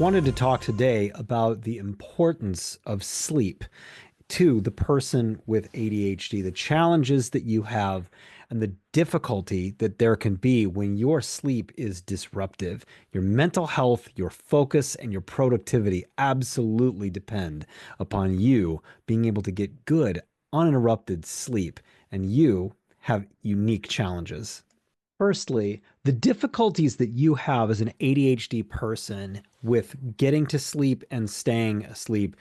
Wanted to talk today about the importance of sleep to the person with ADHD, the challenges that you have, and the difficulty that there can be when your sleep is disruptive. Your mental health, your focus, and your productivity absolutely depend upon you being able to get good, uninterrupted sleep, and you have unique challenges. Firstly, the difficulties that you have as an ADHD person with getting to sleep and staying asleep,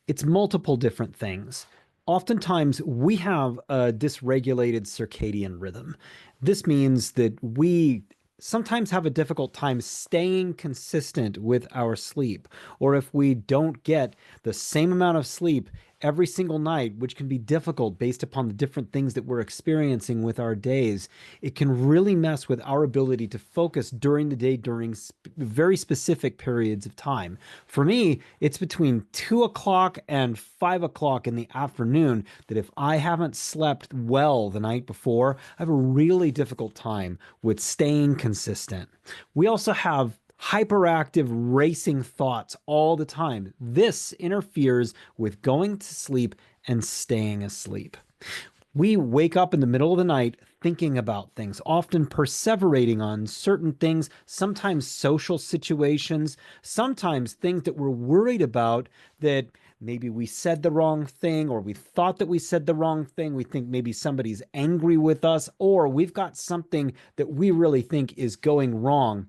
it's multiple different things. Oftentimes, we have a dysregulated circadian rhythm. This means that we sometimes have a difficult time staying consistent with our sleep, or if we don't get the same amount of sleep every single night, which can be difficult based upon the different things that we're experiencing with our days, it can really mess with our ability to focus during the day during very specific periods of time. For me, it's between 2 o'clock and 5 o'clock in the afternoon that if I haven't slept well the night before, I have a really difficult time with staying consistent. We also have hyperactive racing thoughts all the time. This interferes with going to sleep and staying asleep. We wake up in the middle of the night thinking about things, often perseverating on certain things, sometimes social situations, sometimes things that we're worried about that maybe we said the wrong thing or we thought that we said the wrong thing. We think maybe somebody's angry with us or we've got something that we really think is going wrong.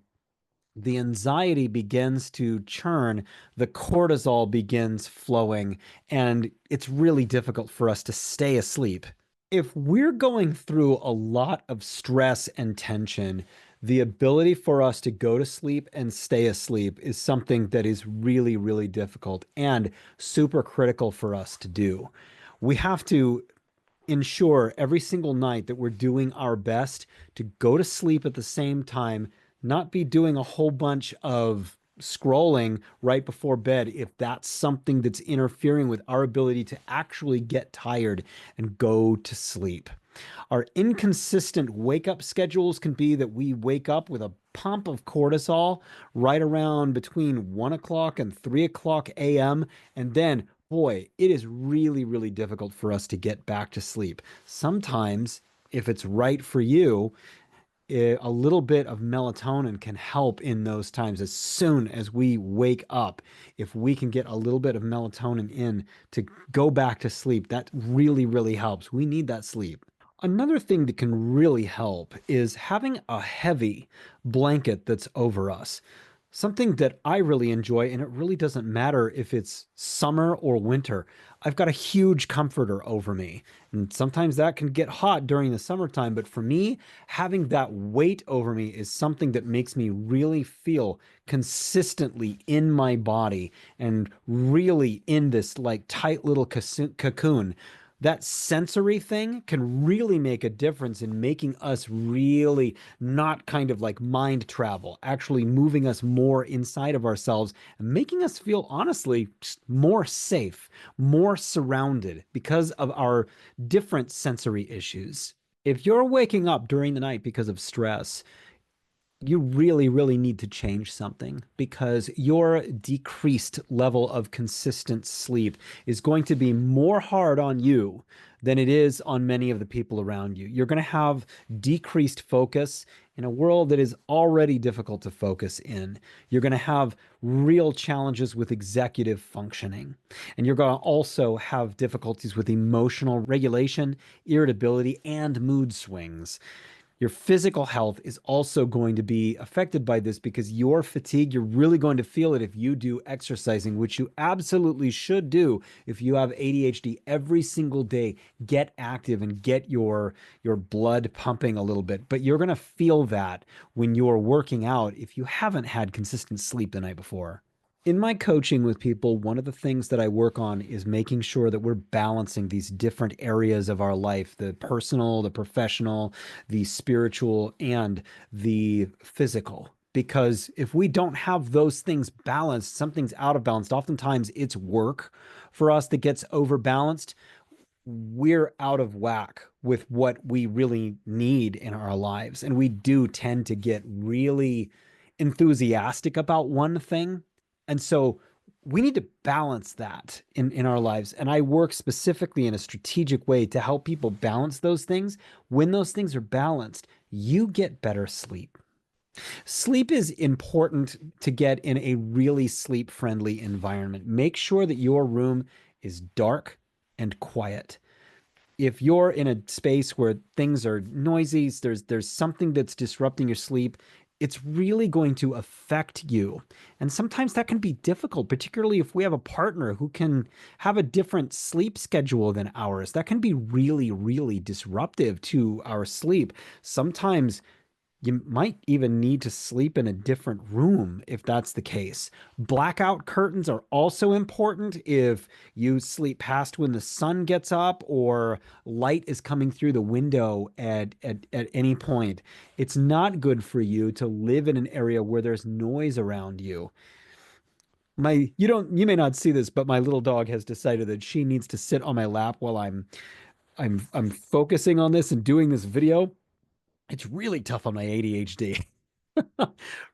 The anxiety begins to churn, the cortisol begins flowing, and it's really difficult for us to stay asleep. If we're going through a lot of stress and tension, the ability for us to go to sleep and stay asleep is something that is really, really difficult and super critical for us to do. We have to ensure every single night that we're doing our best to go to sleep at the same time, not be doing a whole bunch of scrolling right before bed if that's something that's interfering with our ability to actually get tired and go to sleep. Our inconsistent wake up schedules can be that we wake up with a pump of cortisol right around between 1 o'clock and 3 o'clock a.m. And then, boy, it is really, really difficult for us to get back to sleep. Sometimes, if it's right for you, a little bit of melatonin can help in those times. As soon as we wake up, if we can get a little bit of melatonin in to go back to sleep, that really, really helps. We need that sleep. Another thing that can really help is having a heavy blanket that's over us. Something that I really enjoy, and it really doesn't matter if it's summer or winter. I've got a huge comforter over me, and sometimes that can get hot during the summertime. But for me, having that weight over me is something that makes me really feel consistently in my body and really in this like tight little cocoon. That sensory thing can really make a difference in making us really not kind of like mind travel, actually moving us more inside of ourselves and making us feel honestly more safe, more surrounded because of our different sensory issues. If you're waking up during the night because of stress, you really, really need to change something because your decreased level of consistent sleep is going to be more hard on you than it is on many of the people around you. You're going to have decreased focus in a world that is already difficult to focus in. You're going to have real challenges with executive functioning. And you're going to also have difficulties with emotional regulation, irritability, and mood swings. Your physical health is also going to be affected by this because your fatigue, you're really going to feel it if you do exercising, which you absolutely should do if you have ADHD every single day. Get active and get your blood pumping a little bit. But you're going to feel that when you're working out if you haven't had consistent sleep the night before. In my coaching with people, one of the things that I work on is making sure that we're balancing these different areas of our life, the personal, the professional, the spiritual, and the physical. Because if we don't have those things balanced, something's out of balance. Oftentimes it's work for us that gets overbalanced. We're out of whack with what we really need in our lives. And we do tend to get really enthusiastic about one thing And so we need to balance that in our lives. And I work specifically in a strategic way to help people balance those things. When those things are balanced, you get better sleep. Sleep is important to get in a really sleep friendly environment. Make sure that your room is dark and quiet. If you're in a space where things are noisy, there's something that's disrupting your sleep, it's really going to affect you. And sometimes that can be difficult, particularly if we have a partner who can have a different sleep schedule than ours. That can be really, really disruptive to our sleep. Sometimes you might even need to sleep in a different room if that's the case. Blackout curtains are also important if you sleep past when the sun gets up or light is coming through the window at any point. It's not good for you to live in an area where there's noise around you. You may not see this, but my little dog has decided that she needs to sit on my lap while I'm focusing on this and doing this video. It's really tough on my ADHD.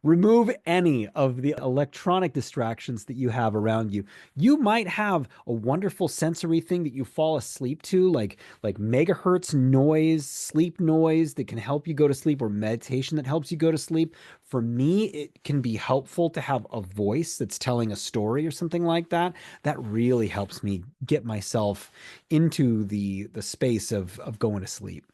Remove any of the electronic distractions that you have around you. You might have a wonderful sensory thing that you fall asleep to, like megahertz noise, sleep noise that can help you go to sleep, or meditation that helps you go to sleep. For me, it can be helpful to have a voice that's telling a story or something like that. That really helps me get myself into the space of going to sleep.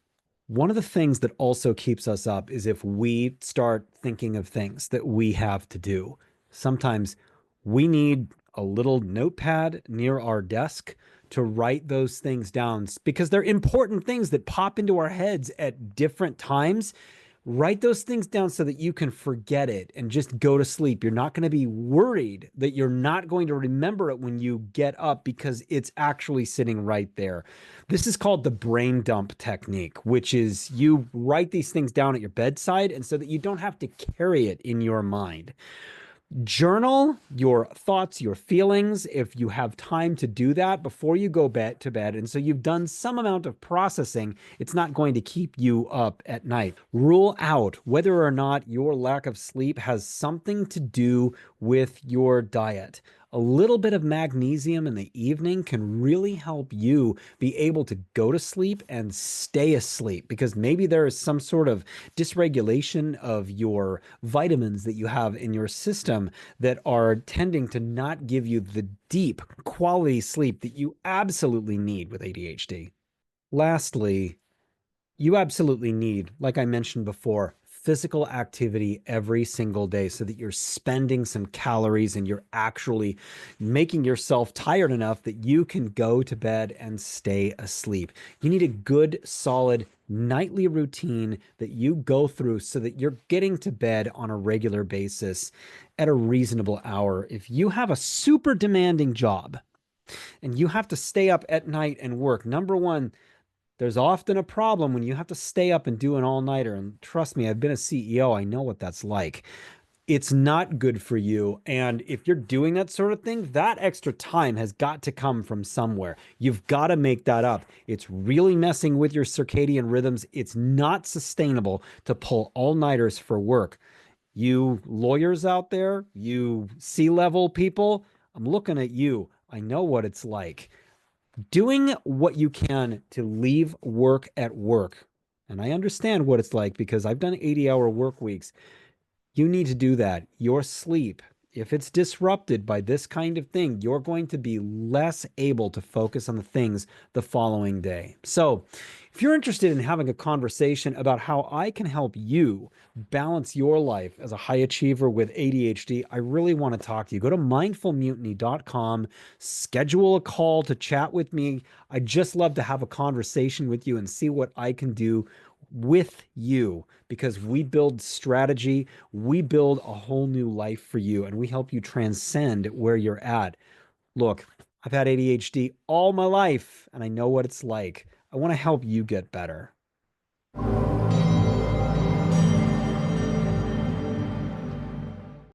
One of the things that also keeps us up is if we start thinking of things that we have to do. Sometimes we need a little notepad near our desk to write those things down because they're important things that pop into our heads at different times. Write those things down so that you can forget it and just go to sleep. You're not going to be worried that you're not going to remember it when you get up because it's actually sitting right there. This is called the brain dump technique, which is you write these things down at your bedside and so that you don't have to carry it in your mind. Journal your thoughts, your feelings, if you have time to do that before you go to bed. And so you've done some amount of processing. It's not going to keep you up at night. Rule out whether or not your lack of sleep has something to do with your diet. A little bit of magnesium in the evening can really help you be able to go to sleep and stay asleep because maybe there is some sort of dysregulation of your vitamins that you have in your system that are tending to not give you the deep quality sleep that you absolutely need with ADHD. Lastly, you absolutely need, like I mentioned before, physical activity every single day so that you're spending some calories and you're actually making yourself tired enough that you can go to bed and stay asleep. You need a good, solid nightly routine that you go through so that you're getting to bed on a regular basis at a reasonable hour. If you have a super demanding job and you have to stay up at night and work, number one, there's often a problem when you have to stay up and do an all-nighter. And trust me, I've been a CEO. I know what that's like. It's not good for you. And if you're doing that sort of thing, that extra time has got to come from somewhere. You've got to make that up. It's really messing with your circadian rhythms. It's not sustainable to pull all-nighters for work. You lawyers out there, you C-level people, I'm looking at you. I know what it's like doing what you can to leave work at work. And I understand what it's like because I've done 80-hour work weeks. You need to do that. Your sleep, if it's disrupted by this kind of thing, you're going to be less able to focus on the things the following day. So, if you're interested in having a conversation about how I can help you balance your life as a high achiever with ADHD, I really want to talk to you. Go to mindfulmutiny.com, schedule a call to chat with me. I'd just love to have a conversation with you and see what I can do with you because we build strategy, we build a whole new life for you, and we help you transcend where you're at. Look, I've had ADHD all my life, and I know what it's like. I want to help you get better.